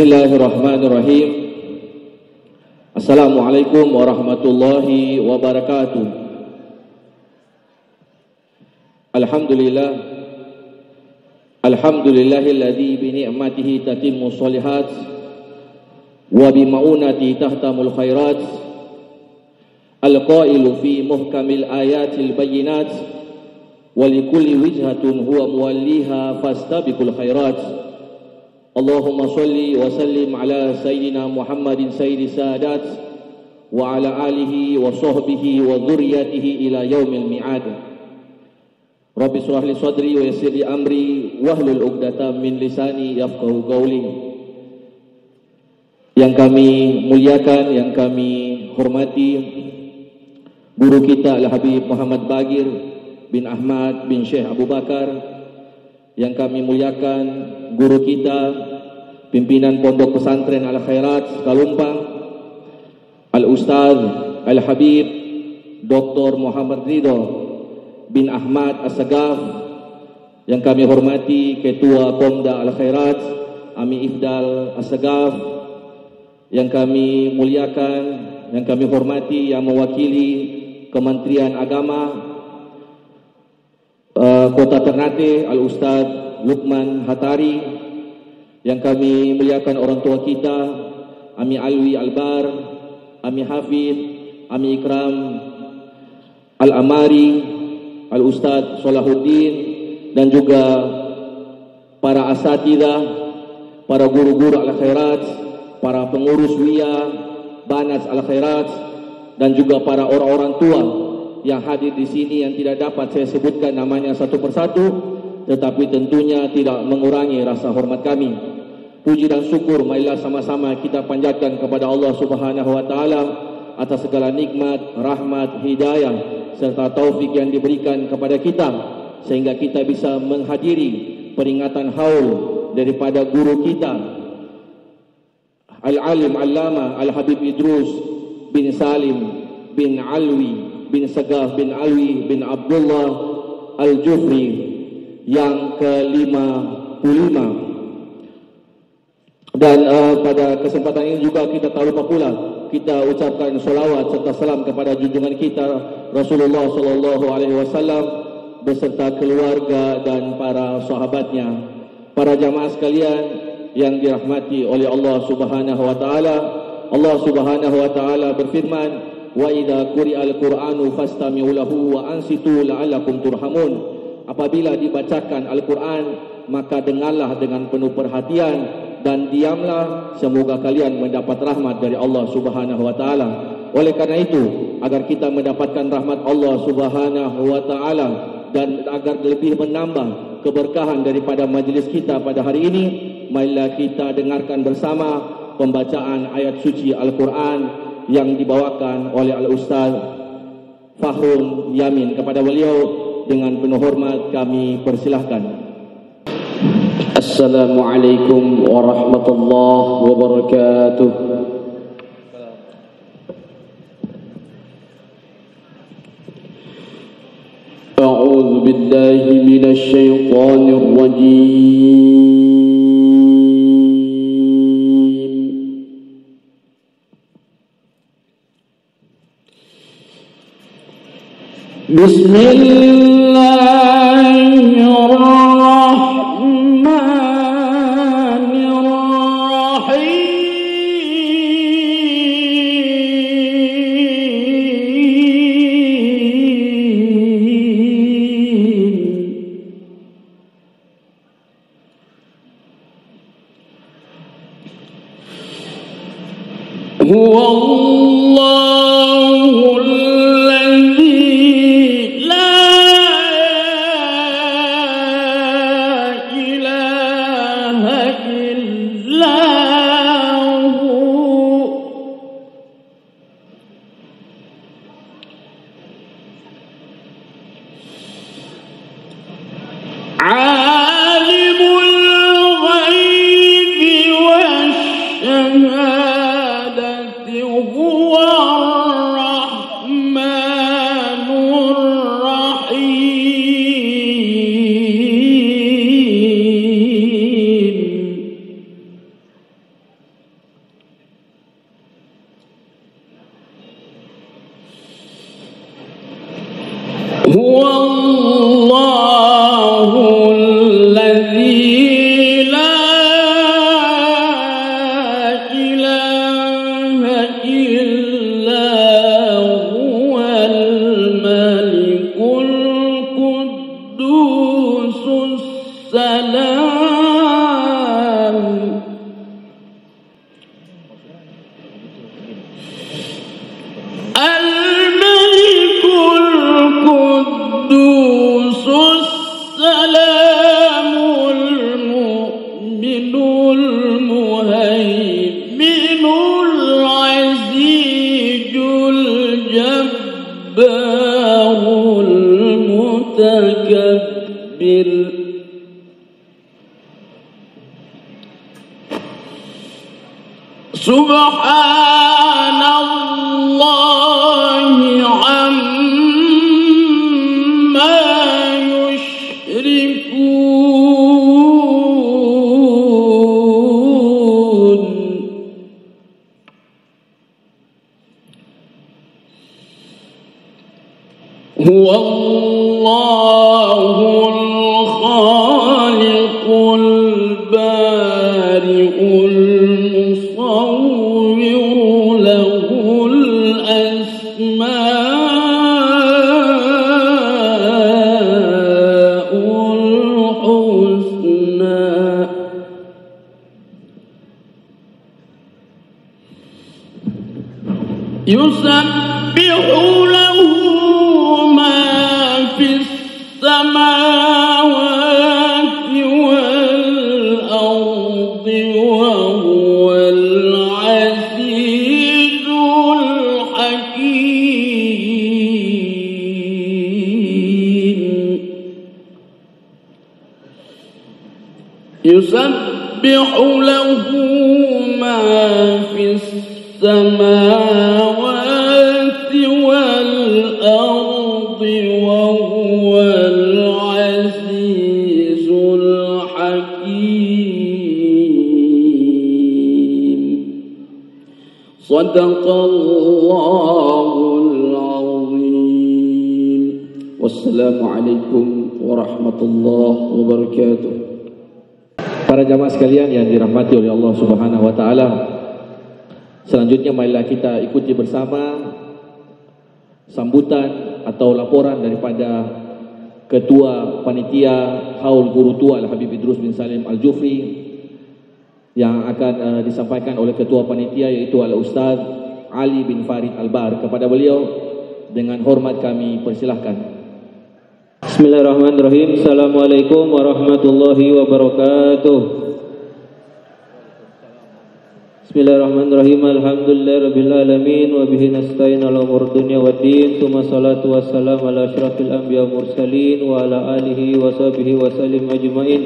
Bismillahirrahmanirrahim. Assalamualaikum warahmatullahi wabarakatuh. Alhamdulillah. Alhamdulillahilladzi bi ni'matihi tatimmu sholihat wa bi ma'unati tahtamul khairat. Al-qailu fi muhkamil ayatil bayyinat wa likulli wijhatun huwa muwalliha fastabiqul khairat. Allahumma salli wa sallim ala sayyidina Muhammadin sayyidi sadat wa ala alihi wa sahbihi wa dhurriyyatihi ila yaumil mi'ad. Rabbi shrah li sadri wa yassir li amri wahlul 'uqdatam min lisani yafqahu qawli. Yang kami muliakan, yang kami hormati guru kita Al-Habib Muhammad Bagir bin Ahmad bin Syekh Abu Bakar. Yang kami muliakan guru kita, pimpinan Pondok Pesantren Al-Khairat Kalumpang, Al-Ustaz Al-Habib Dr. Muhammad Ridho bin Ahmad As-Sagaf. Yang kami hormati Ketua Pomda Al-Khairat Ami Ifdal As-Sagaf. Yang kami muliakan, yang kami hormati yang mewakili Kementerian Agama Kota Ternate, Al-Ustaz Lukman Hatari. Yang kami muliakan orang tua kita, Ami Alwi Albar, Ami Hafid, Ami Ikram Al-Amari, Al-Ustaz Solahuddin, dan juga para asatidah, para guru-guru Al-Khairat, para pengurus WIA, Banas Al-Khairat, dan juga para orang-orang tua yang hadir di sini yang tidak dapat saya sebutkan namanya satu persatu, tetapi tentunya tidak mengurangi rasa hormat kami. Puji dan syukur marilah sama-sama kita panjatkan kepada Allah Subhanahu wa taala atas segala nikmat, rahmat, hidayah serta taufik yang diberikan kepada kita sehingga kita bisa menghadiri peringatan haul daripada guru kita Al-Alim Allama Al-Habib Idrus bin Salim bin Alwi bin Sagaf bin Alwi bin Abdullah Al-Jufri yang ke-55. Dan pada kesempatan ini juga kita tak lupa pula kita ucapkan salawat serta salam kepada junjungan kita Rasulullah sallallahu alaihi wasallam beserta keluarga dan para sahabatnya. Para jamaah sekalian yang dirahmati oleh Allah Subhanahu wa taala, Allah Subhanahu wa taala berfirman, "Wa idza quri'al Qur'anu fastami'u lahu wa ansitu la'allakum turhamun." Apabila dibacakan Al-Qur'an, maka dengarlah dengan penuh perhatian dan diamlah, semoga kalian mendapat rahmat dari Allah Subhanahu wa taala. Oleh karena itu, agar kita mendapatkan rahmat Allah Subhanahu wa taala dan agar lebih menambah keberkahan daripada majlis kita pada hari ini, marilah kita dengarkan bersama pembacaan ayat suci Al-Quran yang dibawakan oleh Al-Ustaz Fakhrul Yamin. Kepada beliau dengan penuh hormat kami persilahkan. Assalamualaikum warahmatullahi wabarakatuh. A'udzu billahi minasy syaithanir rajim. السماوات والأرض وهو العزيز الحكيم يسبح له ما في السماوات والأرض وهو العزيز الحكيم صدق الله العظيم والسلام عليكم ورحمة الله وبركاته. Para jamaah sekalian yang dirahmati oleh Allah Subhanahu wa taala, selanjutnya marilah kita ikuti bersama sambutan atau laporan daripada Ketua Panitia Haul Guru Tua Al-Habib Idrus bin Salim Al-Jufri yang akan disampaikan oleh Ketua Panitia, yaitu Al-Ustaz Ali bin Farid Albar. Kepada beliau dengan hormat kami persilahkan. Bismillahirrahmanirrahim. Assalamualaikum warahmatullahi wabarakatuh. Bismillahirrahmanirrahim. Alhamdulillahirabbil alamin wa bihi nasta'in ala umur dunya waddin. Tsumma salatu wassalamu ala asyrafil anbiya wal mursalin wa ala alihi wa sahbihi wa sallim ajmain.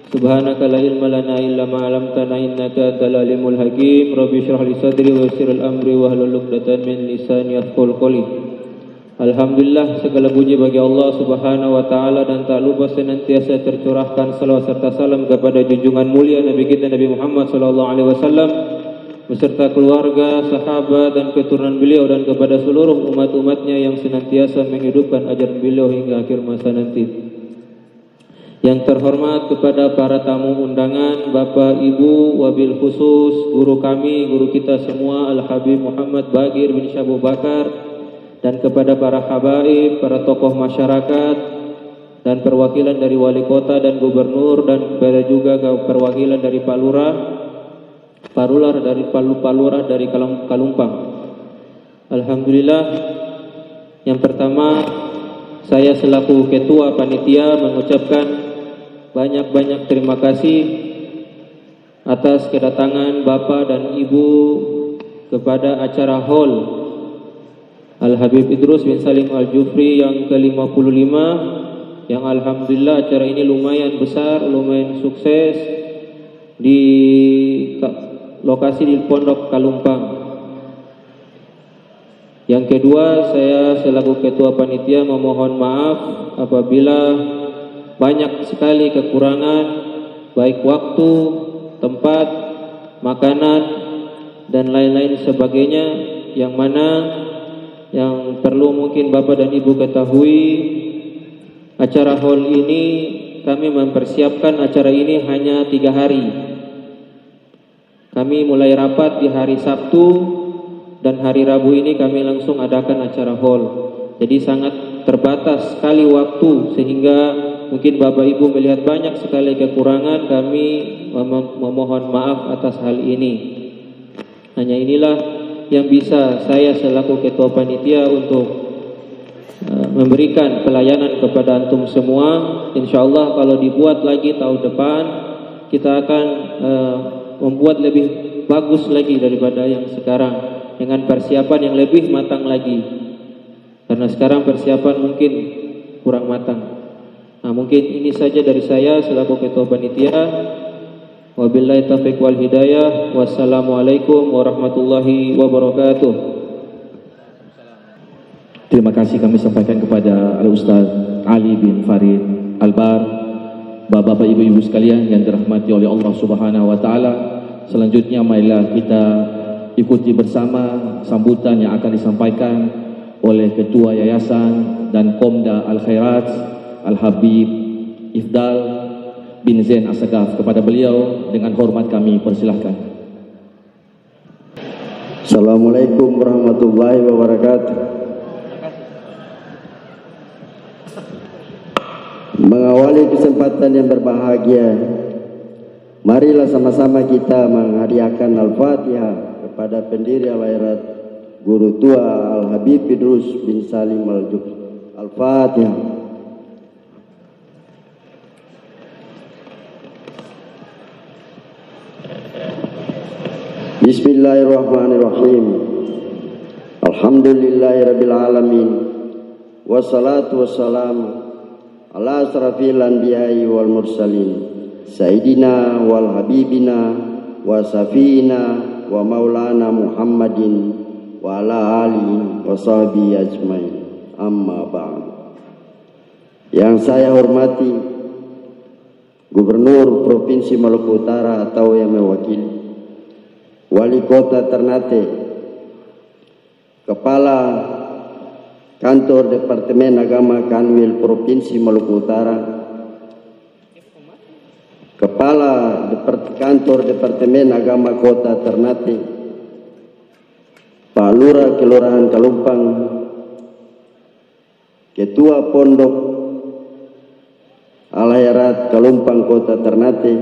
Subhanaka la ilma lana illa ma 'allamtana innaka antal alimul hakim. Rabbi shrah li sadri wa yassir amri wa hlul 'uqdatam min lisani yafqahu qawli. Alhamdulillah, segala puji bagi Allah Subhanahu wa taala dan tak lupa senantiasa tercurahkan salawat serta salam kepada junjungan mulia Nabi kita Nabi Muhammad sallallahu alaihi wasallam beserta keluarga, sahabat dan keturunan beliau, dan kepada seluruh umat-umatnya yang senantiasa menghidupkan ajaran beliau hingga akhir masa nanti. Yang terhormat kepada para tamu undangan, Bapak Ibu, wabil khusus guru kami, guru kita semua Al-Habib Muhammad Bagir bin Syah Bakar, dan kepada para habaib, para tokoh masyarakat dan perwakilan dari wali kota dan gubernur, dan kepada juga perwakilan dari Pak Lurah dari Kalumpang. Alhamdulillah, yang pertama saya selaku ketua panitia mengucapkan banyak-banyak terima kasih atas kedatangan Bapak dan Ibu kepada acara Haul Al-Habib Idrus bin Salim Al-Jufri yang ke-55, yang alhamdulillah acara ini lumayan besar, lumayan sukses di lokasi di Pondok Kalumpang. Yang kedua, saya selaku ketua panitia memohon maaf apabila banyak sekali kekurangan, baik waktu, tempat, makanan dan lain-lain sebagainya, yang mana yang perlu mungkin Bapak dan Ibu ketahui, acara haul ini kami mempersiapkan acara ini hanya 3 hari. Kami mulai rapat di hari Sabtu dan hari Rabu ini kami langsung adakan acara haul. Jadi sangat terbatas sekali waktu, sehingga mungkin Bapak Ibu melihat banyak sekali kekurangan. Kami memohon maaf atas hal ini. Hanya inilah yang bisa saya selaku ketua panitia untuk memberikan pelayanan kepada antum semua. InsyaAllah kalau dibuat lagi tahun depan, kita akan membuat lebih bagus lagi daripada yang sekarang, dengan persiapan yang lebih matang lagi, karena sekarang persiapan mungkin kurang matang. Nah, mungkin ini saja dari saya selaku ketua panitia. Wabillahi taufiq wal hidayah. Wassalamualaikum warahmatullahi wabarakatuh. Terima kasih kami sampaikan kepada Al-Ustaz Ali bin Farid Albar. Bapak-bapak, ibu-ibu sekalian yang dirahmati oleh Allah Subhanahu wa taala, selanjutnya marilah kita ikuti bersama sambutan yang akan disampaikan oleh Ketua Yayasan dan Komda Al-Khairat Al-Habib Ifdal bin Zain As-Sagaf. Kepada beliau dengan hormat kami persilahkan. Assalamualaikum warahmatullahi wabarakatuh. Mengawali kesempatan yang berbahagia, marilah sama-sama kita menghadiahkan Al-Fatihah kepada pendiri Al-Khairat Guru Tua Al-Habib Idrus bin Salim Al-Jufri. Al-Fatihah. Bismillahirrahmanirrahim. Alhamdulillahirabbil alamin. Wassalatu wassalamu ala asrafil anbiya'i wal mursalin sayyidina wal habibina wa safiina wa maulana Muhammadin wa ala alihi wa sahbihi ajmain. Amma ba'd. Yang saya hormati Gubernur Provinsi Maluku Utara atau yang mewakili Wali Kota Ternate, Kepala Kantor Departemen Agama Kanwil Provinsi Maluku Utara, Kepala Kantor Departemen Agama Kota Ternate, Pak Lurah Kelurahan Kalumpang, Ketua Pondok Al-Khairat Kalumpang Kota Ternate,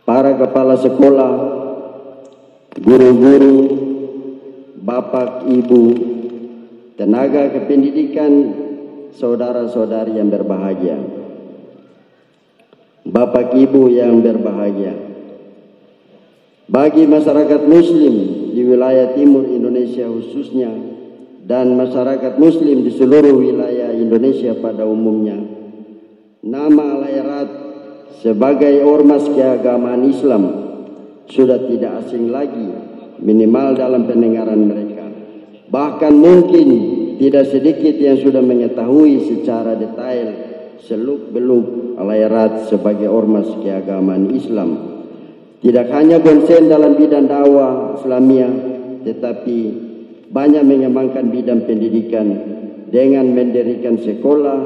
para kepala sekolah, guru-guru, bapak, ibu, tenaga kependidikan, saudara-saudari yang berbahagia, bapak ibu yang berbahagia, bagi masyarakat muslim di wilayah timur Indonesia khususnya dan masyarakat muslim di seluruh wilayah Indonesia pada umumnya, nama Al-Khairat sebagai ormas keagamaan Islam sudah tidak asing lagi, minimal dalam pendengaran mereka. Bahkan mungkin tidak sedikit yang sudah mengetahui secara detail seluk-beluk Al-Khairat sebagai ormas keagamaan Islam. Tidak hanya konsen dalam bidang dakwah Islamiyah, tetapi banyak mengembangkan bidang pendidikan dengan mendirikan sekolah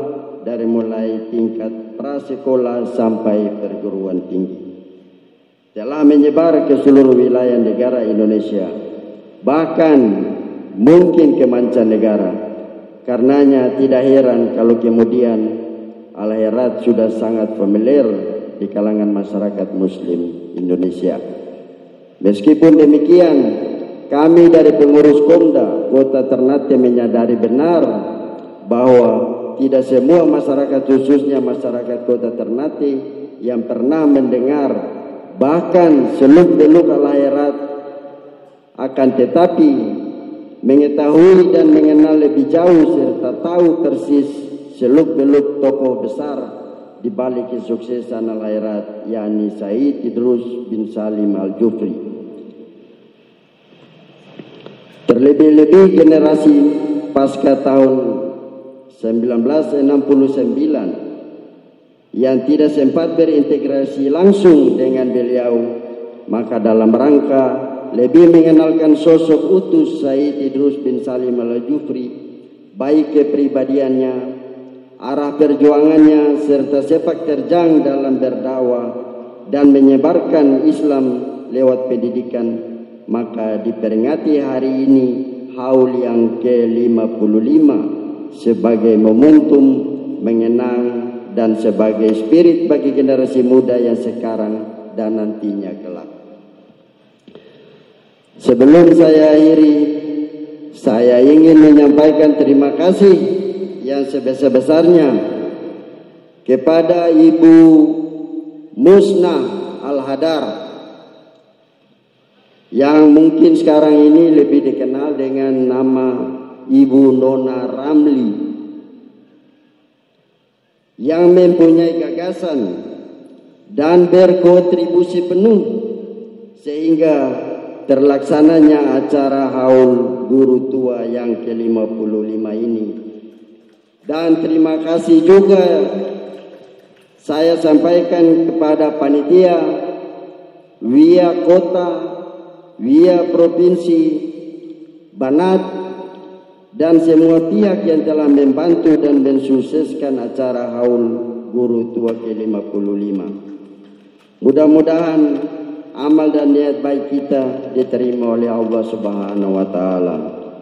dari mulai tingkat prasekolah sampai perguruan tinggi. Telah menyebar ke seluruh wilayah negara Indonesia, bahkan mungkin ke mancanegara. Karenanya tidak heran kalau kemudian Al-Khairat sudah sangat familiar di kalangan masyarakat muslim Indonesia. Meskipun demikian, kami dari pengurus Komda Kota Ternate menyadari benar bahwa tidak semua masyarakat, khususnya masyarakat Kota Ternate, yang pernah mendengar bahkan seluk-beluk Al-Khairat, akan tetapi mengetahui dan mengenal lebih jauh serta tahu persis seluk-beluk tokoh besar di balik kesuksesan Al-Khairat, yakni Said Idrus bin Salim Al-Jufri. Terlebih-lebih generasi pasca tahun 1969 yang tidak sempat berintegrasi langsung dengan beliau, maka dalam rangka lebih mengenalkan sosok utuh Said Idrus bin Salim Al-Jufri, baik kepribadiannya, arah perjuangannya, serta sepak terjang dalam berdakwah dan menyebarkan Islam lewat pendidikan, maka diperingati hari ini haul yang ke-55 sebagai momentum mengenang dan sebagai spirit bagi generasi muda yang sekarang dan nantinya kelak. Sebelum saya akhiri, saya ingin menyampaikan terima kasih yang sebesar-besarnya kepada Ibu Musnah Al-Hadar yang mungkin sekarang ini lebih dikenal dengan nama Ibu Nona Ramli, yang mempunyai gagasan dan berkontribusi penuh sehingga terlaksananya acara haul guru tua yang ke-55 ini. Dan terima kasih juga saya sampaikan kepada panitia, via kota, via provinsi, Banat, dan semua pihak yang telah membantu dan mensukseskan acara haul guru tua ke-55. Mudah-mudahan amal dan niat baik kita diterima oleh Allah Subhanahu wa taala.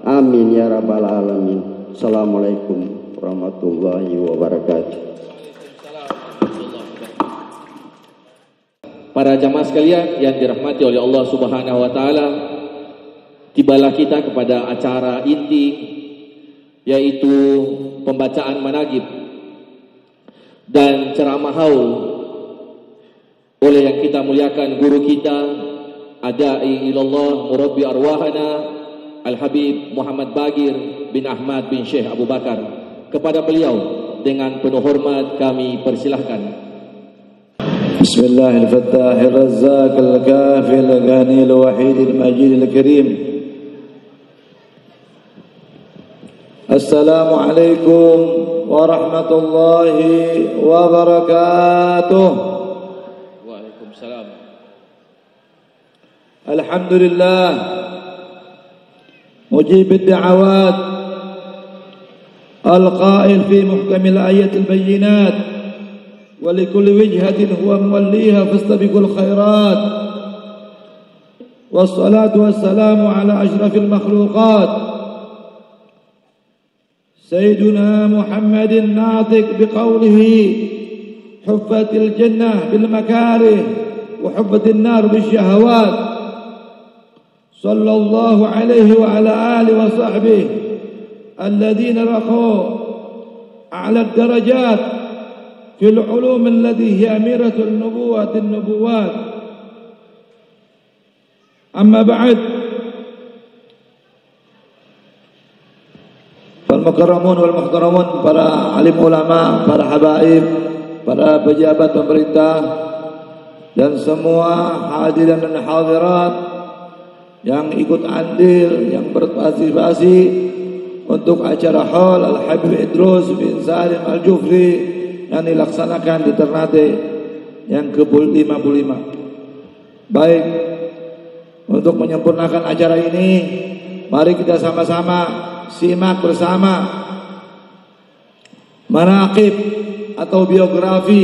Amin ya rabbal alamin. Assalamualaikum warahmatullahi wabarakatuh. Para jamaah sekalian yang dirahmati oleh Allah Subhanahu wa taala, tibalah kita kepada acara inti, yaitu pembacaan manaqib dan ceramah haul oleh yang kita muliakan guru kita, adai ilallah murabbi arwahana Al-Habib Muhammad Bagir bin Ahmad bin Syekh Abu Bakar. Kepada beliau dengan penuh hormat kami persilahkan. Bismillahirrahmanirrahim. Al-Kafil Ghani Al-Wahid Al-Majid Al-Karim. Assalamualaikum warahmatullahi wabarakatuh. Waalaikumsalam. Alhamdulillah مجيب الدعوات القائل في محكم الآيات البينات ولكل وجهة هو موليها فاستبقوا الخيرات والصلاة والسلام على أشرف المخلوقات سيدنا محمد الناطق بقوله حفت الجنة بالمكاره وحفت النار بالشهوات صلى الله عليه وعلى آله وصحبه الذين رقوا أعلى الدرجات في العلوم التي هي أميرة النبوات. أما بعد فالمكرمون والمحترمون, para alim ulama, para habaib, para pejabat pemerintah dan semua hadirin dan hadirat yang ikut andil, yang berpartisipasi untuk acara Haul Al-Habib Idrus bin Salim Al-Jufri yang dilaksanakan di Ternate yang ke-55. Baik, untuk menyempurnakan acara ini, mari kita sama-sama simak bersama manaqib atau biografi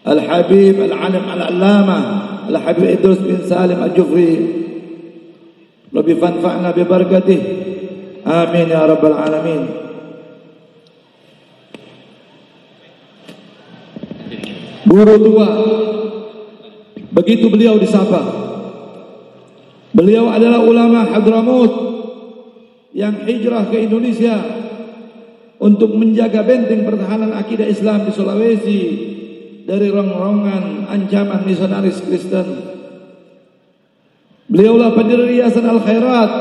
Al-Habib Al-Alim Al-Allamah Al-Habib Idrus bin Salim Al-Jufri. Lebih fanfa'na bi barakatih. Amin ya rabbal alamin. Guru tua, begitu beliau disapa. Beliau adalah ulama Hadramut yang hijrah ke Indonesia untuk menjaga benteng pertahanan akidah Islam di Sulawesi dari rongrongan ancaman misionaris Kristen. Beliaulah pendiri Yayasan Al-Khairat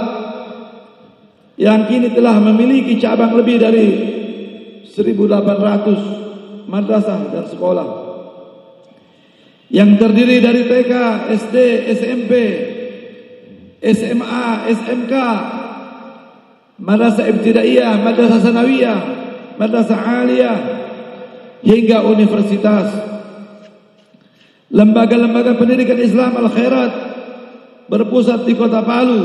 yang kini telah memiliki cabang lebih dari 1.800 madrasah dan sekolah yang terdiri dari TK, SD, SMP, SMA, SMK, madrasah ibtidaiyah, madrasah sanawiyah, madrasah aliyah hingga universitas. Lembaga-lembaga pendidikan Islam Al-Khairat berpusat di kota Palu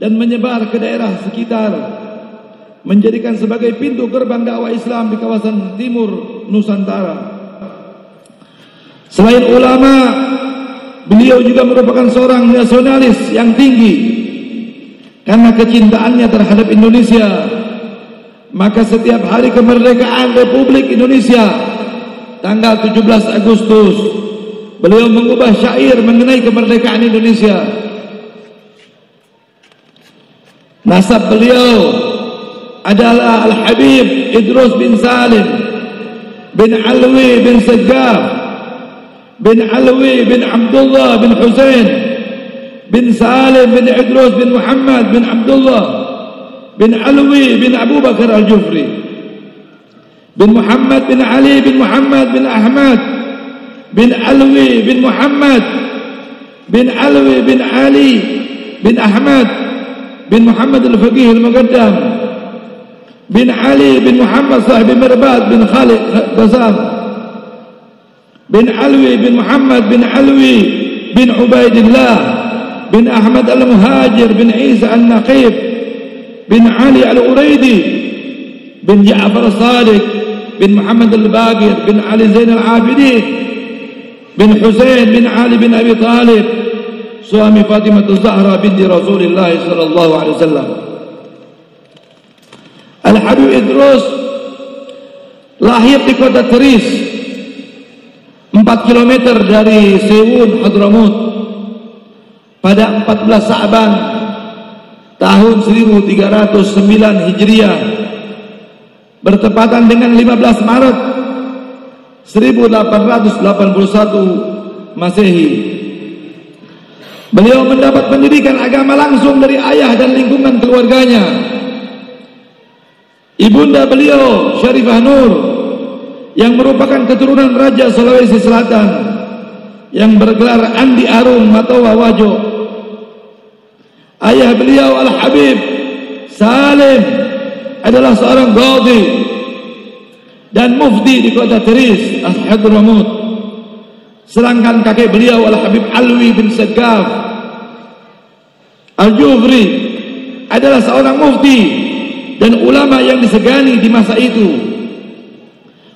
dan menyebar ke daerah sekitar, menjadikan sebagai pintu gerbang dakwah Islam di kawasan timur Nusantara. Selain ulama, beliau juga merupakan seorang nasionalis yang tinggi. Karena kecintaannya terhadap Indonesia, maka setiap hari kemerdekaan Republik Indonesia tanggal 17 Agustus beliau mengubah syair mengenai kemerdekaan Indonesia. Nasab beliau adalah Al-Habib Idrus bin Salim bin Alwi bin Sajjaf bin Alwi bin Abdullah bin Husain bin Salim bin Idrus bin Muhammad bin Abdullah bin Alwi bin Abu Bakar Al-Jufri bin Muhammad bin Ali bin Muhammad bin Ahmad bin Alwi bin Muhammad bin Alwi bin Ali bin Ahmad bin Muhammad Al-Faqih Al-Muqaddam bin Ali bin Muhammad Sahib Mirbad bin Khalid Qasam bin Alwi bin Muhammad bin Alwi bin Ubaidillah bin Ahmad Al-Muhajir bin Isa Al-Naqib bin Ali Al-Uraidi bin Ja'far Sadiq bin Muhammad Al-Baqir bin Ali Zain Al-Abidin bin Husain bin Ali bin Abi Talib suami Fatimah Az-Zahra binti Rasulullah sallallahu alaihi wasallam. Al-Habib Idrus lahir di kota Teris 4 km dari Sewun Hadramut pada 14 Sa'ban tahun 1309 Hijriah bertepatan dengan 15 Maret 1881 Masehi. Beliau mendapat pendidikan agama langsung dari ayah dan lingkungan keluarganya. Ibunda beliau Syarifah Nur yang merupakan keturunan Raja Sulawesi Selatan yang bergelar Andi Arum Matoa Wajo. Ayah beliau Al-Habib Salim adalah seorang qadhi dan mufti di kota Teris, Hadramut. Sedangkan kakek beliau Al-Habib Alwi bin Segaf Al-Jufri adalah seorang mufti dan ulama yang disegani di masa itu.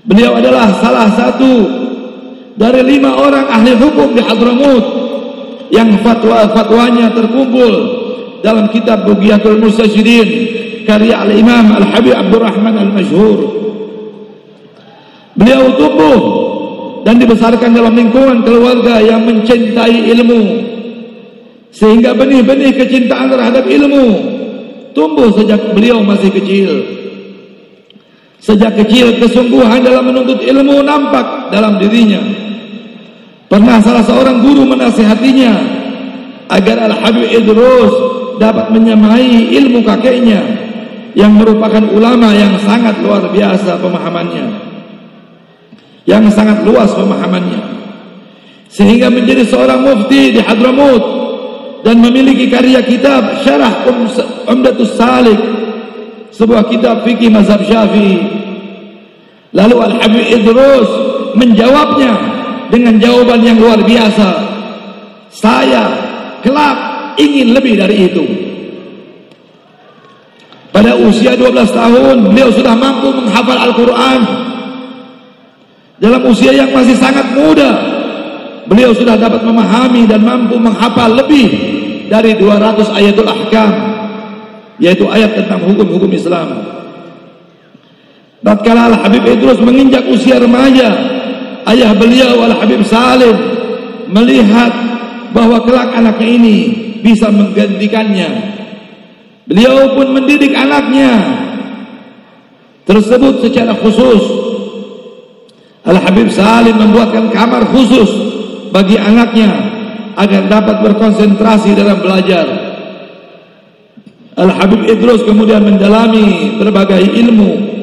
Beliau adalah salah satu dari 5 orang ahli hukum di Hadramut yang fatwanya terkumpul dalam kitab Bugiyatul Mustajidin karya Al-Imam Al-Habib Abdurrahman Al-Masyhur. Beliau tumbuh dan dibesarkan dalam lingkungan keluarga yang mencintai ilmu, sehingga benih-benih kecintaan terhadap ilmu tumbuh sejak beliau masih kecil. Sejak kecil kesungguhan dalam menuntut ilmu nampak dalam dirinya. Pernah salah seorang guru menasihatinya agar Al-Habib Idrus dapat menyamai ilmu kakeknya yang merupakan ulama yang sangat luar biasa pemahamannya, yang sangat luas pemahamannya, sehingga menjadi seorang mufti di Hadramut dan memiliki karya kitab Syarah Umdatus Salik, sebuah kitab fikih mazhab Syafi'i. Lalu Al-Habib Idrus menjawabnya dengan jawaban yang luar biasa. Saya kelak ingin lebih dari itu. Pada usia 12 tahun beliau sudah mampu menghafal Al-Quran. Dalam usia yang masih sangat muda, beliau sudah dapat memahami dan mampu menghafal lebih dari 200 ayatul ahkam, yaitu ayat tentang hukum-hukum Islam. Tatkala Al-Habib Idrus menginjak usia remaja, ayah beliau Al-Habib Salim melihat bahwa kelak anaknya ini bisa menggantikannya. Beliau pun mendidik anaknya tersebut secara khusus. Al-Habib Salim membuatkan kamar khusus bagi anaknya agar dapat berkonsentrasi dalam belajar. Al-Habib Idrus kemudian mendalami berbagai ilmu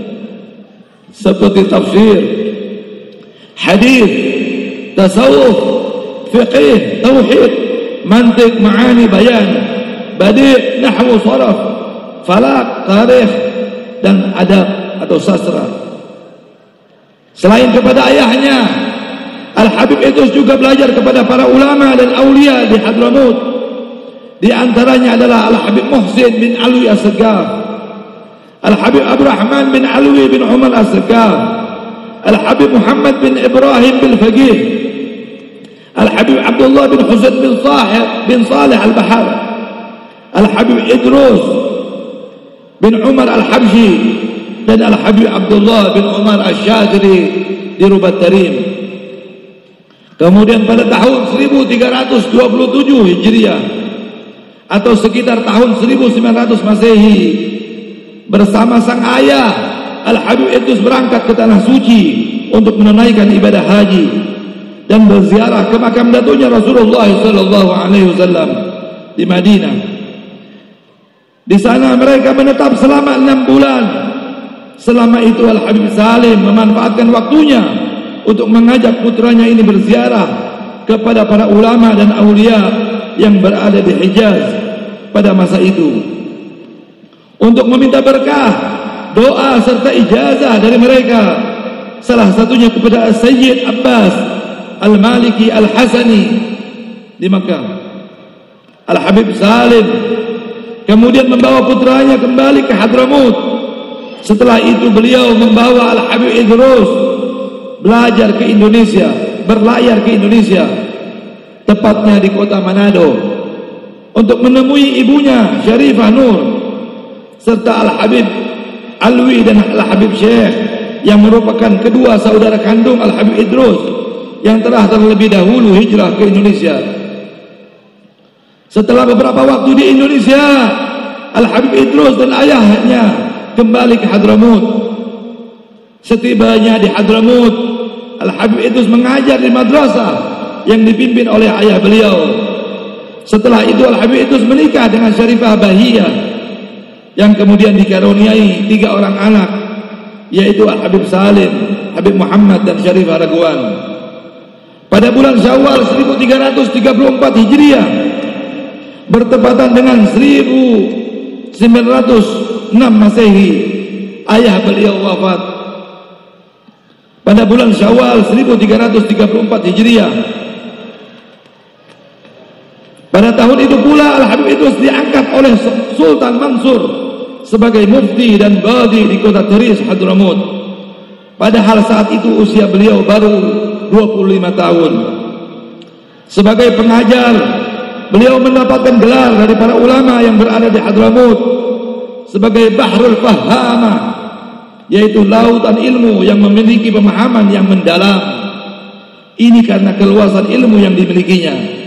seperti tafsir, hadis, tasawuf, fiqih, tauhid, mantiq, ma'ani, bayan, badi', nahwu, sharaf, falak, tarikh, dan adab atau sastra. Selain kepada ayahnya, Al-Habib Idrus juga belajar kepada para ulama dan aulia di Hadramut. Di antaranya adalah Al-Habib Muhsin bin Alwi As-Segaf, Al-Habib Abdurrahman bin Alwi bin Umar As-Segaf, Al-Habib Muhammad bin Ibrahim bin Faqih, Al-Habib Abdullah bin Husain bin Salih Al-Bahar, Al-Habib Idrus bin Umar Al-Habshi, dan Al-Habib Abdullah bin Umar Al-Syadri di Rubat Tarim. Kemudian pada tahun 1327 Hijriah atau sekitar tahun 1900 Masehi, bersama sang ayah Al-Habib Idrus berangkat ke Tanah Suci untuk menunaikan ibadah haji dan berziarah ke makam datunya Rasulullah SAW di Madinah. Di sana mereka menetap selama 6 bulan. Selama itu Al-Habib Salim memanfaatkan waktunya untuk mengajak putranya ini berziarah kepada para ulama dan aulia yang berada di Hijaz pada masa itu, untuk meminta berkah, doa serta ijazah dari mereka, salah satunya kepada Sayyid Abbas Al-Maliki Al-Hasani di Makkah. Al-Habib Salim kemudian membawa putranya kembali ke Hadramut. Setelah itu beliau membawa Al-Habib Idrus belajar ke Indonesia, berlayar ke Indonesia, tepatnya di kota Manado, untuk menemui ibunya Syarifah Nur serta Al-Habib Alwi dan Al-Habib Syekh yang merupakan kedua saudara kandung Al-Habib Idrus yang telah terlebih dahulu hijrah ke Indonesia. Setelah beberapa waktu di Indonesia, Al-Habib Idrus dan ayahnya kembali ke Hadramut. Setibanya di Hadramut, Al-Habib Idrus mengajar di madrasah yang dipimpin oleh ayah beliau. Setelah itu Al-Habib Idrus menikah dengan Syarifah Bahiyah yang kemudian dikaruniai 3 orang anak, yaitu Al-Habib Salim, Habib Muhammad dan Syarifah Raguan. Pada bulan Syawal 1334 Hijriah bertepatan dengan 1906 Masehi, ayah beliau wafat. Pada bulan Syawal 1334 Hijriah. Pada tahun itu pula Al-Habib Idrus diangkat oleh Sultan Mansur sebagai mufti dan qadhi di kota Taris, Hadramut. Padahal saat itu usia beliau baru 25 tahun. Sebagai pengajar, beliau mendapatkan gelar dari para ulama yang berada di Hadramut sebagai Bahrul Fahamah, yaitu lautan ilmu yang memiliki pemahaman yang mendalam. Ini karena keluasan ilmu yang dimilikinya.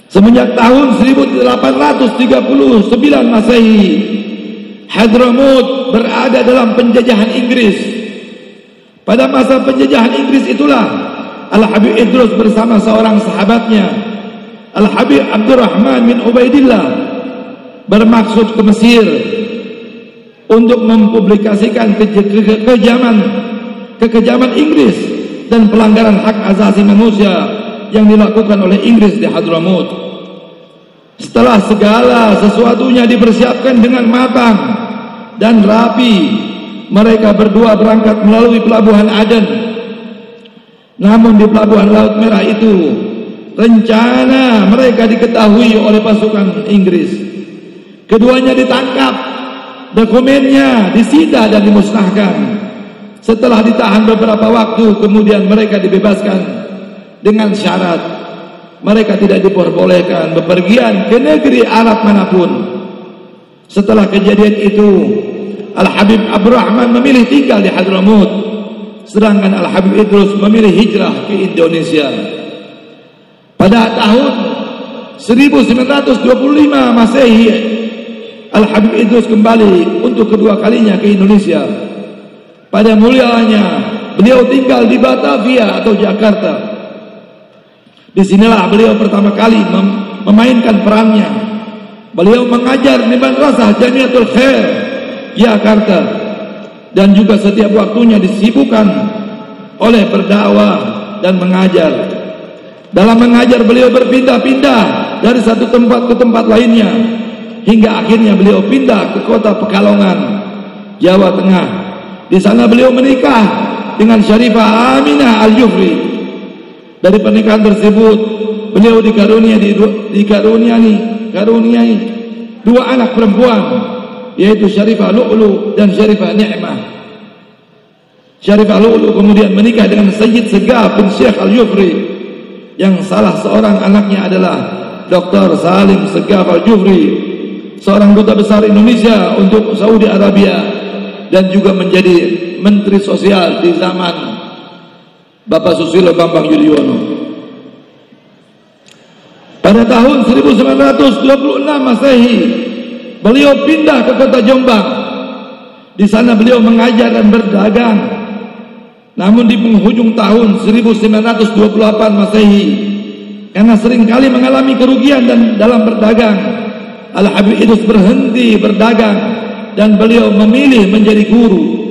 Semenjak tahun 1839 Masehi, Hadramut berada dalam penjajahan Inggris. Pada masa penjajahan Inggris itulah Al-Habib Idrus bersama seorang sahabatnya, Al-Habib Abdurrahman bin Ubaidillah, bermaksud ke Mesir untuk mempublikasikan kekejaman Inggris dan pelanggaran hak asasi manusia yang dilakukan oleh Inggris di Hadramut. Setelah segala sesuatunya dipersiapkan dengan matang dan rapi, mereka berdua berangkat melalui pelabuhan Aden. Namun di pelabuhan Laut Merah itu, rencana mereka diketahui oleh pasukan Inggris. Keduanya ditangkap, dokumennya disita dan dimusnahkan. Setelah ditahan beberapa waktu, kemudian mereka dibebaskan dengan syarat mereka tidak diperbolehkan bepergian ke negeri Arab manapun. Setelah kejadian itu, Al-Habib Abdurrahman memilih tinggal di Hadramut, sedangkan Al-Habib Idrus memilih hijrah ke Indonesia. Pada tahun 1925 Masehi, Al-Habib Idrus kembali untuk kedua kalinya ke Indonesia. Pada mulianya beliau tinggal di Batavia atau Jakarta. Disinilah beliau pertama kali memainkan perannya. Beliau mengajar di Madrasah Jamiatul Khair Jakarta, dan juga setiap waktunya disibukkan oleh berdakwah dan mengajar. Dalam mengajar beliau berpindah-pindah dari satu tempat ke tempat lainnya, hingga akhirnya beliau pindah ke kota Pekalongan, Jawa Tengah. Di sana beliau menikah dengan Syarifah Aminah Al-Jufri. Dari pernikahan tersebut beliau dikaruniai 2 anak perempuan, yaitu Syarifah Lu'lu dan Syarifah Ni'mah. Syarifah Lu'lu kemudian menikah dengan Sayyid Segaf bin Syekh Al-Jufri, yang salah seorang anaknya adalah Dr. Salim Segaf Al-Jufri, seorang duta besar Indonesia untuk Saudi Arabia dan juga menjadi Menteri Sosial di zaman Bapak Susilo Bambang Yudhoyono. Pada tahun 1926 Masehi, beliau pindah ke kota Jombang. Di sana beliau mengajar dan berdagang. Namun di penghujung tahun 1928 Masehi, karena seringkali mengalami kerugian dan dalam berdagang, Al-Habib Idrus berhenti berdagang dan beliau memilih menjadi guru.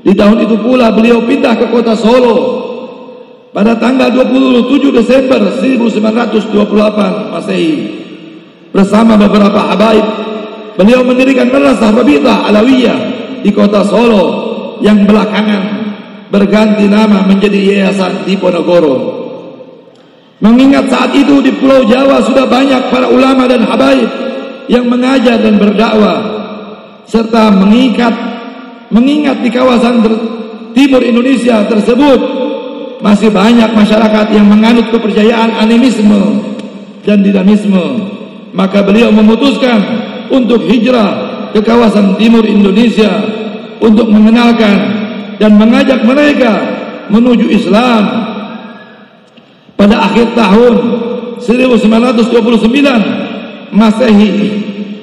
Di tahun itu pula beliau pindah ke kota Solo. Pada tanggal 27 Desember 1928 Masehi, bersama beberapa habaib, beliau mendirikan Madrasah Rabithah Alawiyah di kota Solo, yang belakangan berganti nama menjadi Yayasan Diponegoro. Mengingat saat itu di Pulau Jawa sudah banyak para ulama dan habaib yang mengajar dan berdakwah, serta mengingat di kawasan timur Indonesia tersebut masih banyak masyarakat yang menganut kepercayaan animisme dan dinamisme, maka beliau memutuskan untuk hijrah ke kawasan timur Indonesia untuk mengenalkan dan mengajak mereka menuju Islam. Pada akhir tahun 1929 Masehi,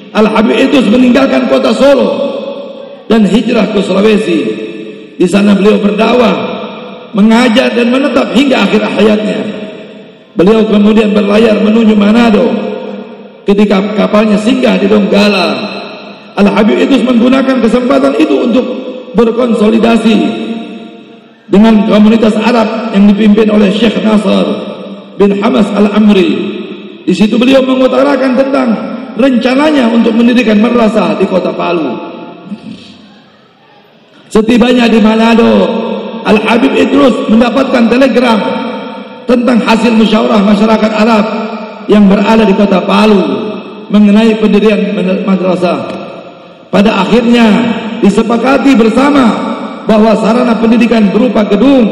Al-Habib Idrus meninggalkan kota Solo dan hijrah ke Sulawesi. Di sana beliau berdakwah, mengajar dan menetap hingga akhir hayatnya. Beliau kemudian berlayar menuju Manado. Ketika kapalnya singgah di Donggala, Al-Habib Idrus menggunakan kesempatan itu untuk berkonsolidasi dengan komunitas Arab yang dipimpin oleh Syekh Nasr bin Hamas Al-Amri. Di situ beliau mengutarakan tentang rencananya untuk mendirikan madrasah di kota Palu. Setibanya di Manado, Al-Habib Idrus mendapatkan telegram tentang hasil musyawarah masyarakat Arab yang berada di kota Palu mengenai pendirian madrasah. Pada akhirnya disepakati bersama bahwa sarana pendidikan berupa gedung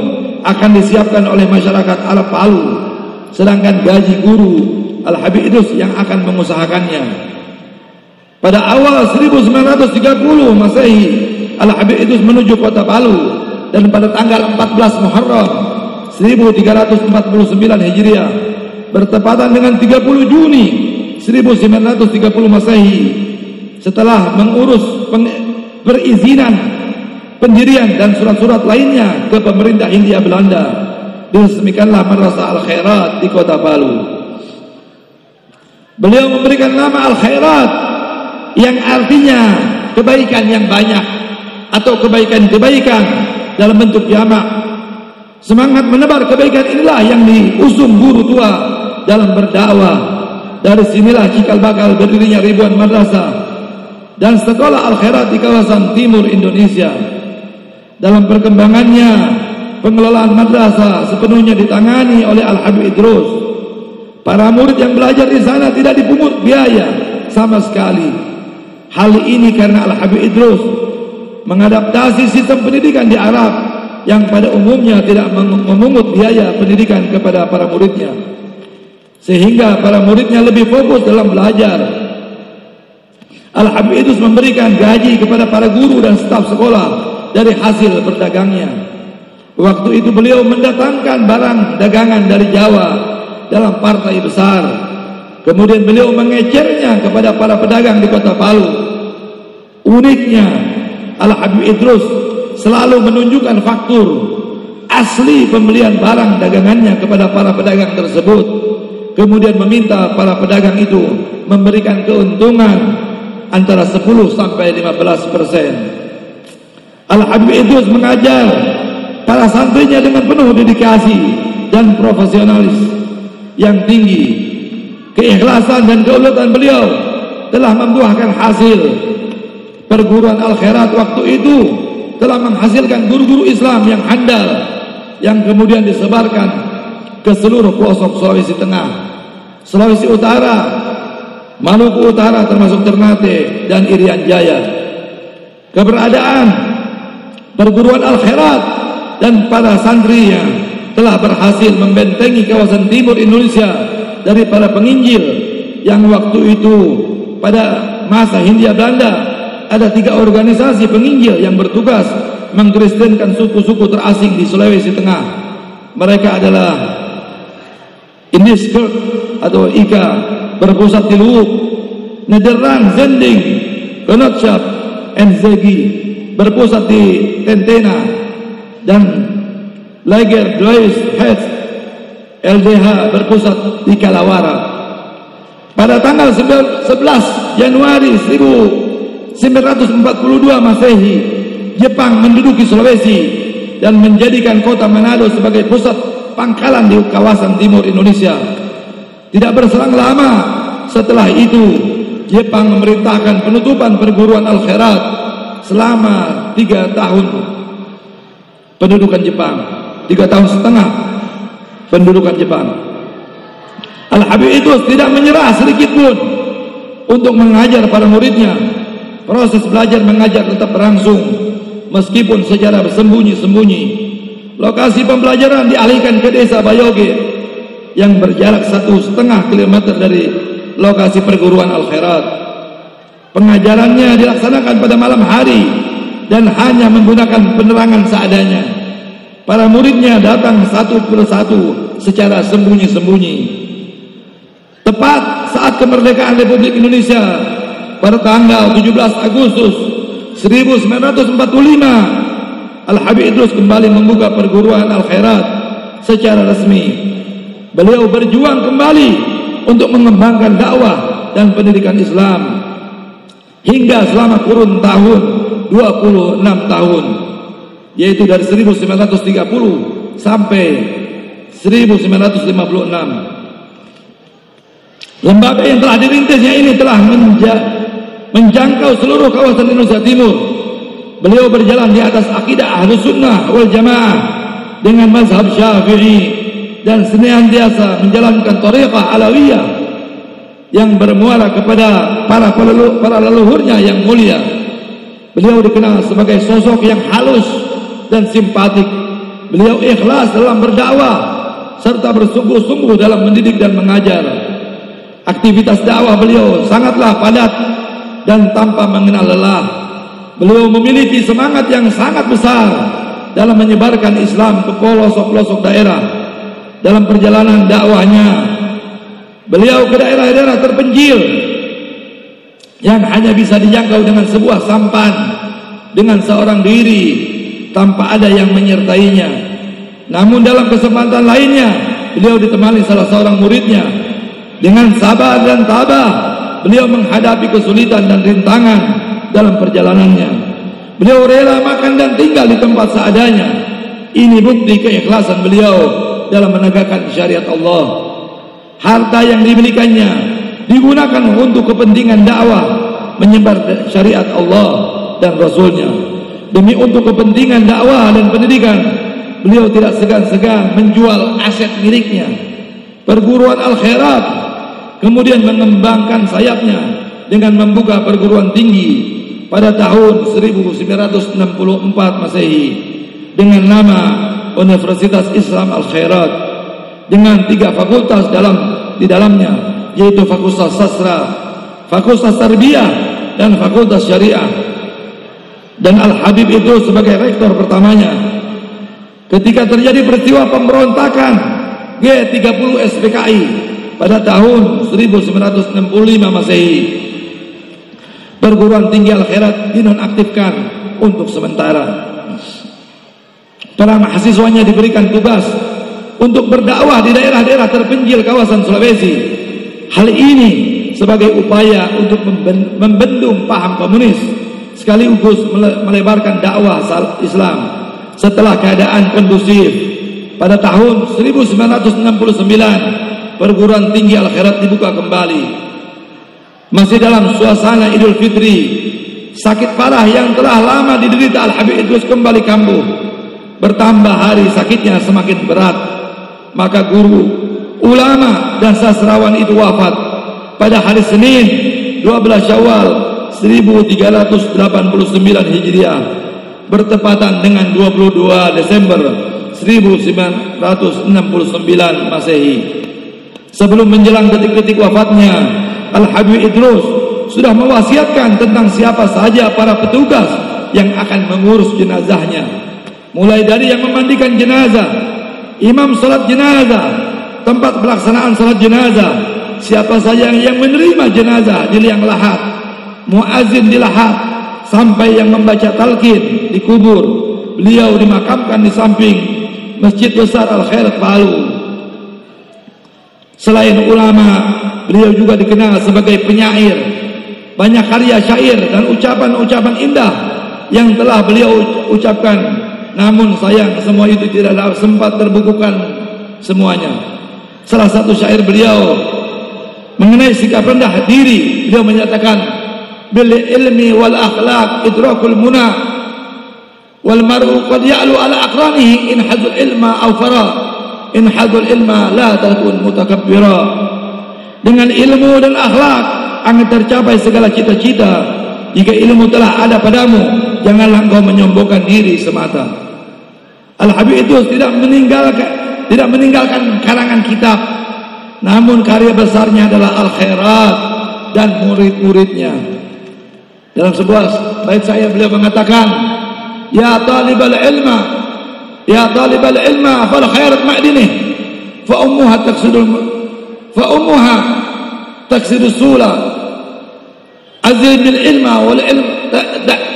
akan disiapkan oleh masyarakat Arab Palu, sedangkan gaji guru Al-Habib Idrus yang akan mengusahakannya. Pada awal 1930 Masehi, Al-Habib Idrus menuju kota Palu, dan pada tanggal 14 Muharram 1349 Hijriah bertepatan dengan 30 Juni 1930 Masehi, setelah mengurus perizinan pendirian dan surat-surat lainnya ke pemerintah Hindia Belanda, diresmikanlah Madrasah Al-Khairat di kota Palu. Beliau memberikan nama Al-Khairat yang artinya kebaikan yang banyak atau kebaikan-kebaikan dalam bentuk jamak. Semangat menebar kebaikan inilah yang diusung guru tua dalam berdakwah. Dari sinilah cikal bakal berdirinya ribuan madrasah dan sekolah Al-Khairat di kawasan timur Indonesia. Dalam perkembangannya, pengelolaan madrasah sepenuhnya ditangani oleh Al-Habib Idrus. Para murid yang belajar di sana tidak dipungut biaya sama sekali. Hal ini karena Al-Habib Idrus mengadaptasi sistem pendidikan di Arab yang pada umumnya tidak memungut biaya pendidikan kepada para muridnya, sehingga para muridnya lebih fokus dalam belajar. Al-Habib Idrus memberikan gaji kepada para guru dan staf sekolah dari hasil berdagangnya. Waktu itu beliau mendatangkan barang dagangan dari Jawa dalam partai besar. Kemudian beliau mengecernya kepada para pedagang di kota Palu. Uniknya, Al-Habib Idrus selalu menunjukkan faktur asli pembelian barang dagangannya kepada para pedagang tersebut. Kemudian meminta para pedagang itu memberikan keuntungan antara 10 sampai 15%. Al-Habib Idrus mengajar para santrinya dengan penuh dedikasi dan profesionalis yang tinggi. Keikhlasan dan keuletan beliau telah membuahkan hasil. Perguruan Al-Khairat waktu itu telah menghasilkan guru-guru Islam yang handal, yang kemudian disebarkan ke seluruh pelosok Sulawesi Tengah, Sulawesi Utara, Maluku Utara termasuk Ternate dan Irian Jaya. Keberadaan perguruan Al-Khairat dan para santrinya telah berhasil membentengi kawasan timur Indonesia dari para penginjil yang waktu itu pada masa Hindia Belanda ada 3 organisasi penginjil yang bertugas mengkristenkan suku-suku terasing di Sulawesi Tengah. Mereka adalah Indiskerk atau Ika berpusat di Luwuk, Nederland, Zending, Konotshap, Enzegi berpusat di Tentena, dan Lager Dwys Hetz LDH berpusat di Kalawara. Pada tanggal 11 Januari 1942 Masehi, Jepang menduduki Sulawesi dan menjadikan kota Manado sebagai pusat pangkalan di kawasan timur Indonesia. Tidak berselang lama setelah itu, Jepang memerintahkan penutupan perguruan Al-Khairat selama 3 tahun pendudukan Jepang, 3 tahun setengah pendudukan Jepang. Al-Habib Idrus tidak menyerah sedikit pun untuk mengajar para muridnya. Proses belajar mengajar tetap berlangsung meskipun secara bersembunyi-sembunyi. Lokasi pembelajaran dialihkan ke desa Bayoge yang berjarak 1,5 kilometer dari lokasi perguruan Al-Khairat. Pengajarannya dilaksanakan pada malam hari dan hanya menggunakan penerangan seadanya. Para muridnya datang satu persatu secara sembunyi-sembunyi. Tepat saat kemerdekaan Republik Indonesia pada tanggal 17 Agustus 1945, Al-Habib Idrus kembali membuka perguruan Al-Khairat secara resmi. beliau berjuang kembali untuk mengembangkan dakwah dan pendidikan Islam hingga selama kurun tahun 26 tahun, yaitu dari 1930 sampai 1956. Lembaga yang telah dirintisnya ini telah menjangkau seluruh kawasan Indonesia Timur. Beliau berjalan di atas akidah Ahlus Sunnah wal Jamaah dengan mazhab Syafi'i dan senantiasa menjalankan thariqah Alawiyah yang bermuara kepada para leluhurnya yang mulia. Beliau dikenal sebagai sosok yang halus dan simpatik. Beliau ikhlas dalam berdakwah serta bersungguh-sungguh dalam mendidik dan mengajar. Aktivitas dakwah beliau sangatlah padat dan tanpa mengenal lelah. Beliau memiliki semangat yang sangat besar dalam menyebarkan Islam ke pelosok-pelosok daerah. Dalam perjalanan dakwahnya, beliau ke daerah-daerah terpencil yang hanya bisa dijangkau dengan sebuah sampan, dengan seorang diri, tanpa ada yang menyertainya. Namun dalam kesempatan lainnya, beliau ditemani salah seorang muridnya. Dengan sabar dan tabah, beliau menghadapi kesulitan dan rintangan dalam perjalanannya. Beliau rela makan dan tinggal di tempat seadanya. Ini bukti keikhlasan beliau dalam menegakkan syariat Allah. Harta yang dimilikannya digunakan untuk kepentingan dakwah, menyebar syariat Allah dan Rasulnya. Demi untuk kepentingan dakwah dan pendidikan, beliau tidak segan-segan menjual aset miliknya, perguruan Al-Khairat, kemudian mengembangkan sayapnya dengan membuka perguruan tinggi pada tahun 1964 Masehi dengan nama Universitas Islam Al-Khairat dengan 3 fakultas di dalamnya, yaitu Fakultas Sastra, Fakultas Tarbiyah, dan Fakultas Syariah. Dan Al-Habib itu sebagai rektor pertamanya. Ketika terjadi peristiwa pemberontakan G30 SPKI pada tahun 1965 Masehi, perguruan tinggi Al-Khairat dinonaktifkan untuk sementara. Para mahasiswanya diberikan tugas untuk berdakwah di daerah-daerah terpencil kawasan Sulawesi. Hal ini sebagai upaya untuk membendung paham komunis sekaligus melebarkan dakwah Islam. Setelah keadaan kondusif pada tahun 1969, perguruan tinggi Al-Khairat dibuka kembali. Masih dalam suasana Idul Fitri, sakit parah yang telah lama diderita Al-Habib Idrus kembali kambuh. Bertambah hari sakitnya semakin berat. Maka guru, ulama dan sastrawan itu wafat pada hari Senin 12 Syawal 1389 Hijriah, bertepatan dengan 22 Desember 1969 Masehi. Sebelum menjelang detik-detik wafatnya, Al-Habib Idrus sudah mewasiatkan tentang siapa saja para petugas yang akan mengurus jenazahnya. Mulai dari yang memandikan jenazah, imam salat jenazah, tempat pelaksanaan salat jenazah, siapa saja yang menerima jenazah di liang lahat, muazin di lahat, sampai yang membaca talqin di kubur. Beliau dimakamkan di samping Masjid Besar Al-Khairat Palu. Selain ulama, beliau juga dikenal sebagai penyair. Banyak karya syair dan ucapan-ucapan indah yang telah beliau ucapkan. Namun sayang semua itu tidak sempat terbukukan semuanya. Salah satu syair beliau mengenai sikap rendah diri, beliau menyatakan, bil ilmi wal akhlaq idrakul muna wal mar'u qad ya'lu ala aqranihi in hadzul ilma aw fara in hadzul ilma la takun mutakabbira. Dengan ilmu dan akhlak akan tercapai segala cita-cita. Jika ilmu telah ada padamu, janganlah engkau menyombongkan diri semata. Al-Habib itu tidak meninggalkan karangan kitab, namun karya besarnya adalah Al-Khairat dan murid-muridnya. Dalam sebuah bait syair beliau mengatakan, ya talibal ilma fal khairat ma'dinih fa ummuha taqsidus sula azim bil ilma wal ilm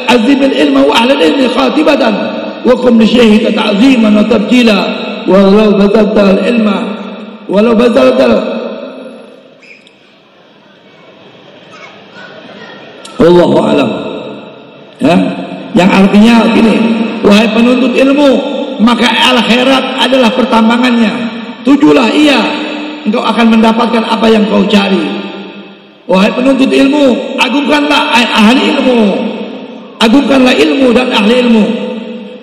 azim bil ilma wa ahli al ilmi khatibatan wa qum li shaykhika ta'ziman wa tabjila wa law badalta al ilma walau bazaltal. Wallahu a'lam. Ya, yang artinya gini, wahai penuntut ilmu, maka akhirat adalah pertambangannya. Tujulah ia, engkau akan mendapatkan apa yang kau cari. Wahai penuntut ilmu, agungkanlah ahli ilmu, agungkanlah ilmu dan ahli ilmu,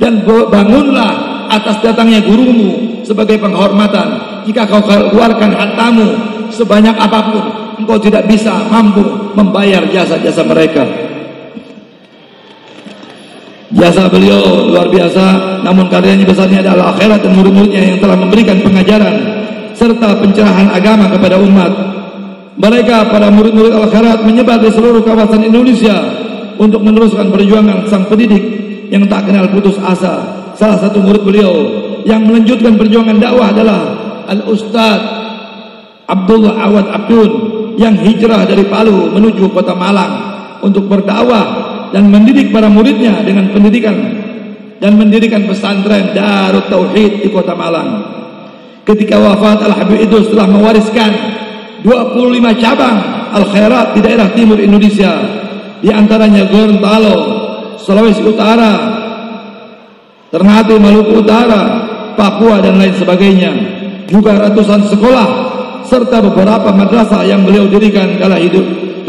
dan bangunlah atas datangnya gurumu sebagai penghormatan. Jika kau keluarkan hartamu sebanyak apapun, engkau tidak bisa mampu membayar jasa-jasa mereka. Jasa beliau luar biasa, namun karyanya besarnya adalah akhirat dan murid-muridnya yang telah memberikan pengajaran serta pencerahan agama kepada umat. Mereka para murid-murid Al-Khairat menyebar di seluruh kawasan Indonesia untuk meneruskan perjuangan sang pendidik yang tak kenal putus asa. Salah satu murid beliau yang melanjutkan perjuangan dakwah adalah Al-Ustadz Abdullah Awad Abdun yang hijrah dari Palu menuju kota Malang untuk berdakwah dan mendidik para muridnya dengan pendidikan dan mendirikan pesantren Darut Tauhid di kota Malang. Ketika wafat, Al-Habib Idrus telah mewariskan 25 cabang Al-Khairat di daerah timur Indonesia, di antaranya Gorontalo, Sulawesi Utara, Ternate, Maluku Utara, Papua dan lain sebagainya. Juga ratusan sekolah serta beberapa madrasah yang beliau dirikan kala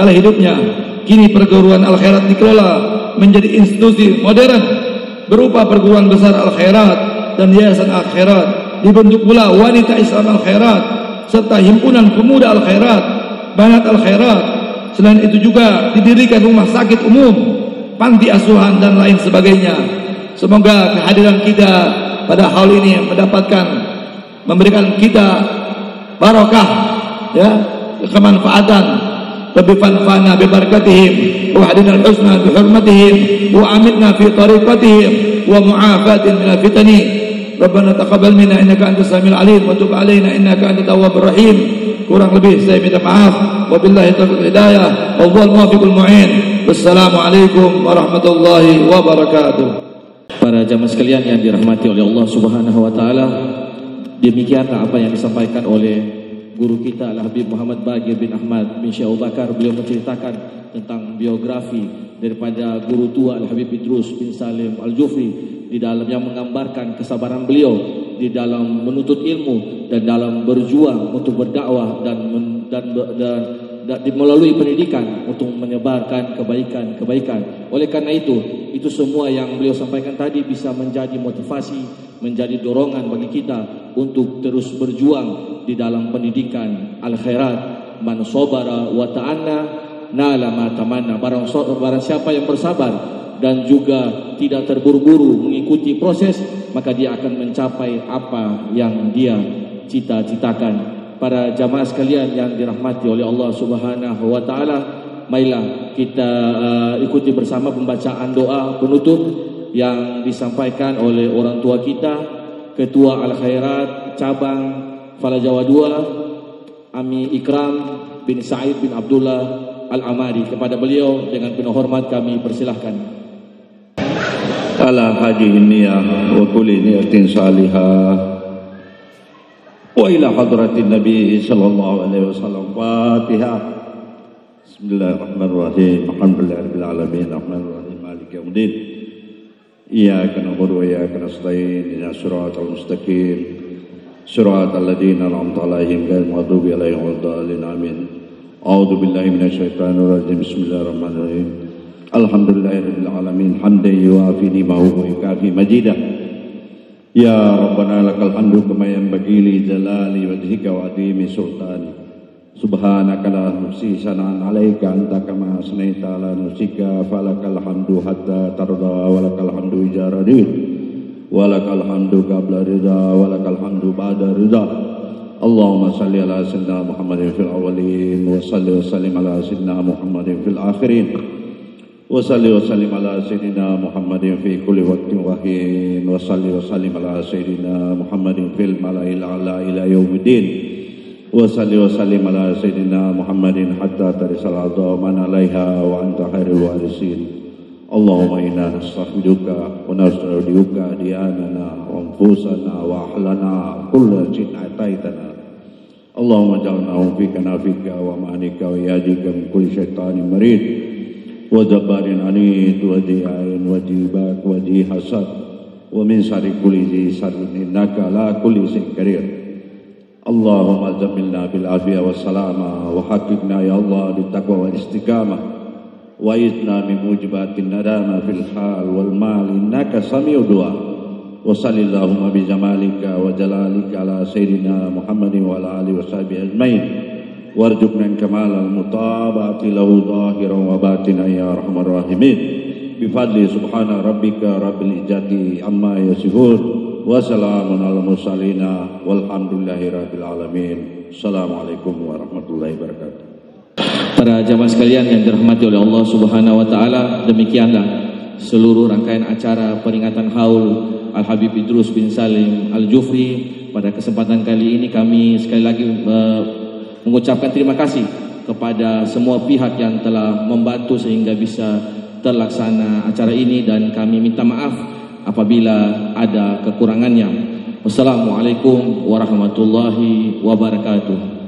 hidupnya. Kini perguruan Al-Khairat dikelola menjadi institusi modern berupa perguruan besar Al-Khairat dan Yayasan Al-Khairat. Dibentuk pula Wanita Islam Al-Khairat serta Himpunan Pemuda Al-Khairat, Banat Al-Khairat. Selain itu juga didirikan rumah sakit umum, panti asuhan dan lain sebagainya. Semoga kehadiran kita pada hal ini memberikan kita barokah, ya, kemanfaatan. Rabbi fanfa'na bi barakatihim wa hadina al-husna bi hurmatihim wa amitna fi tariqatihim wa mu'afatin minal fitani. Rabbana taqabbal minna innaka antas samiul alim wa tub alaina innaka antat tawwabur rahim. Kurang lebih saya minta maaf. Wabillahi taufiq hidayah wal muwaffiqul mu'in. Wassalamualaikum warahmatullahi wabarakatuh. Para jamaah sekalian yang dirahmati oleh Allah Subhanahu wa taala, demikianlah apa yang disampaikan oleh guru kita Al-Habib Muhammad Bagir bin Ahmad bin Syekh Abu Bakar. Beliau menceritakan tentang biografi daripada guru tua Al-Habib Idrus bin Salim Al-Jufri, di dalam yang menggambarkan kesabaran beliau di dalam menuntut ilmu dan dalam berjuang untuk berdakwah dan melalui pendidikan untuk menyebarkan kebaikan. Oleh karena itu semua yang beliau sampaikan tadi bisa menjadi motivasi, menjadi dorongan bagi kita untuk terus berjuang di dalam pendidikan Al-Khairat. Man sabara wa ta'anna nala ma tamanna. Barang siapa yang bersabar dan juga tidak terburu-buru mengikuti proses, maka dia akan mencapai apa yang dia cita-citakan. Para jamaah sekalian yang dirahmati oleh Allah Subhanahu wa taala, marilah kita ikuti bersama pembacaan doa penutup yang disampaikan oleh orang tua kita, Ketua Al-Khairat Cabang Fala Jawa II, Ami Ikram bin Said bin Abdullah Al-Amari. Kepada beliau dengan penuh hormat kami persilahkan. Ala hadhihi niyyah wa kulli niyatin salihah wa ila hadratin nabi sallallahu alaihi wasallam. Fatihah. Bismillahirrahmanirrahim. Alhamdulillahirabbil alamin arrahmanir rahim maliki yaumiddin. Iyyaka na'budu wa iyyaka nasta'in. Ihdinas siratal mustaqim. Siratal ladzina an'amta 'alaihim ghairil maghdubi 'alaihim waladdallin. Amin. A'udzu billahi minasyaitonir rajim. Bismillahirrahmanirrahim. Alhamdulillahirabbil alamin hamdan yuwafi ni'amahu wa yukafi majidah. Ya Rabbana lakal hamdu kama yanbaghi li jalali wajhika wa adhimi sultani. Subhanaka la nuhsi sana'an 'alaika anta kama asnaita ala nafsika falakal hamdu hatta tarda wa lakal hamdu ijaradi wa lakal hamdu qabla ridha wa lakal hamdu ba'da ridha. Allahumma salli ala sayyidina Muhammadin fil awwalin wa salli wa sallim ala sayyidina Muhammadin fil akhirin. Wa salli wa sallim ala sayyidina Muhammadin fi kulli waqtin wa hin. Wa salli wa sallim ala sayyidina Muhammadin fil mala'il a'la ila yaumiddin. Wa salli wa sallim ala sayyidina Muhammadin hatta tarisal arda man 'alaiha wa anta khairul warisin. Allahumma inna nastaghfiruka wa nastaghfiruka diyanana wa anfusana wa ahlana kullu shay'in ataitana اللهم اجعلناهم في كنافك ومعنك ويادك من كل شيطان مريد وجبار عنيد وذي عين وذي باك وذي حسد ومن شر كل ذي شر إنك على كل شيء قدير. اللهم زملنا بالعافية والسلامة وحققنا يا الله بالتقوى والاستقامة وإذنا من موجبات الندامة في الحال والمال إنك سميع الدعاء. وصل اللهم بجمالك وجلالك على سيدنا محمد وعلى آله وصحبه أجمعين وارزقنا كمال المطابعة له ظاهرا وباطنا يا أرحم الراحمين بفضل سبحان ربك رب العزة عما يصفون وسلام على المرسلين والحمد لله رب العالمين. Assalamualaikum warahmatullahi wabarakatuh. Para jamaah sekalian yang dirahmati oleh Allah Subhanahu wa taala, demikianlah seluruh rangkaian acara peringatan haul Al-Habib Idrus bin Salim Al-Jufri. Pada kesempatan kali ini kami sekali lagi mengucapkan terima kasih kepada semua pihak yang telah membantu sehingga bisa terlaksana acara ini, dan kami minta maaf apabila ada kekurangannya. Wassalamualaikum warahmatullahi wabarakatuh.